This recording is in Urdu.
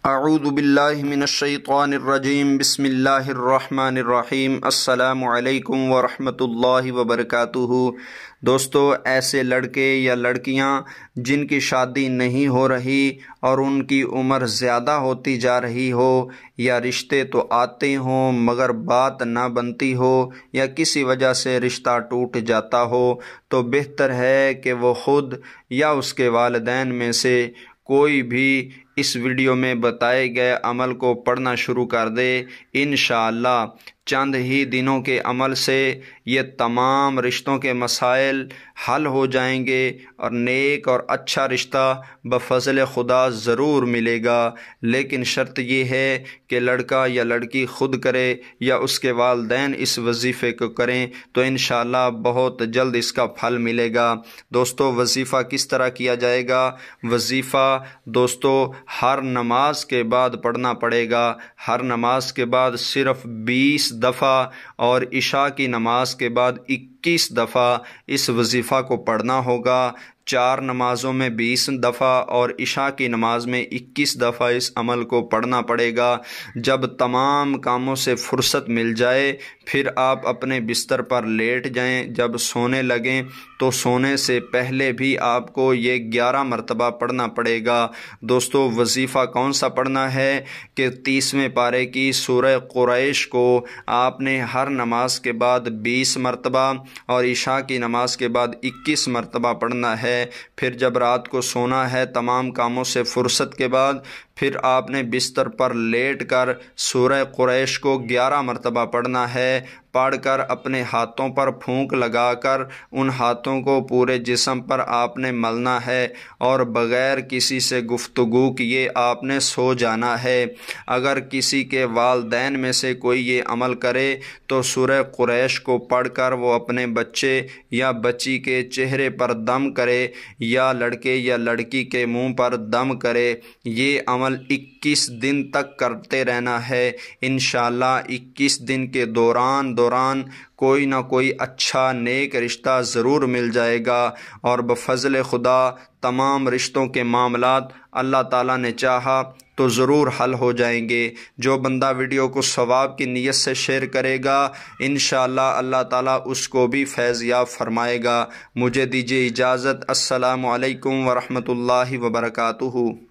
اعوذ باللہ من الشیطان الرجیم بسم اللہ الرحمن الرحیم السلام علیکم ورحمۃ اللہ وبرکاتہ۔ دوستو، ایسے لڑکے یا لڑکیاں جن کی شادی نہیں ہو رہی اور ان کی عمر زیادہ ہوتی جا رہی ہو، یا رشتے تو آتے ہوں مگر بات نہ بنتی ہو، یا کسی وجہ سے رشتہ ٹوٹ جاتا ہو، تو بہتر ہے کہ وہ خود یا اس کے والدین میں سے کوئی بھی اس ویڈیو میں بتائے گئے عمل کو پڑھنا شروع کر دے۔ انشاءاللہ چند ہی دنوں کے عمل سے یہ تمام رشتوں کے مسائل حل ہو جائیں گے اور نیک اور اچھا رشتہ بفضل خدا ضرور ملے گا۔ لیکن شرط یہ ہے کہ لڑکا یا لڑکی خود کرے یا اس کے والدین اس وظیفے کو کریں، تو انشاءاللہ بہت جلد اس کا پھل ملے گا۔ دوستو، وظیفہ کس طرح کیا جائے گا؟ وظیفہ دوستو ہر نماز کے بعد پڑھنا پڑے گا۔ ہر نماز کے بعد صرف 20 دفعہ اور عشاء کی نماز کے بعد 21 دفعہ اس وظیفہ کو پڑھنا ہوگا۔ 4 نمازوں میں 20 دفعہ اور عشاء کی نماز میں 21 دفعہ اس عمل کو پڑھنا پڑے گا۔ جب تمام کاموں سے فرصت مل جائے پھر آپ اپنے بستر پر لیٹ جائیں۔ جب سونے لگیں تو سونے سے پہلے بھی آپ کو یہ 11 مرتبہ پڑھنا پڑے گا۔ دوستو، وظیفہ کون سا پڑھنا ہے کہ 30ویں پارے کی سورہ قریش کو آپ نے ہر نماز کے بعد 20 مرتبہ اور عشاء کی نماز کے بعد 21 مرتبہ پڑھنا ہے۔ پھر جب رات کو سونا ہے تمام کاموں سے فرصت کے بعد، پھر آپ نے بستر پر لیٹ کر سورہ قریش کو 11 مرتبہ پڑھنا ہے۔ پڑھ کر اپنے ہاتھوں پر پھونک لگا کر ان ہاتھوں کو پورے جسم پر آپ نے ملنا ہے اور بغیر کسی سے گفتگو کیے آپ نے سو جانا ہے۔ اگر کسی کے والدین میں سے کوئی یہ عمل کرے تو سورہ قریش کو پڑھ کر وہ اپنے بچے یا بچی کے چہرے پر دم کرے یا لڑکے یا لڑکی کے منہ پر دم کرے۔ یہ عمل 21 دن تک کرتے رہنا ہے۔ انشاءاللہ 21 دن کے دوران کوئی نہ کوئی اچھا نیک رشتہ ضرور مل جائے گا اور بفضل خدا تمام رشتوں کے معاملات اللہ تعالیٰ نے چاہا تو ضرور حل ہو جائیں گے۔ جو بندہ ویڈیو کو ثواب کی نیت سے شیئر کرے گا انشاءاللہ اللہ تعالیٰ اس کو بھی فیض یاب فرمائے گا۔ مجھے دیجیے اجازت۔ السلام علیکم ورحمۃ اللہ وبرکاتہ۔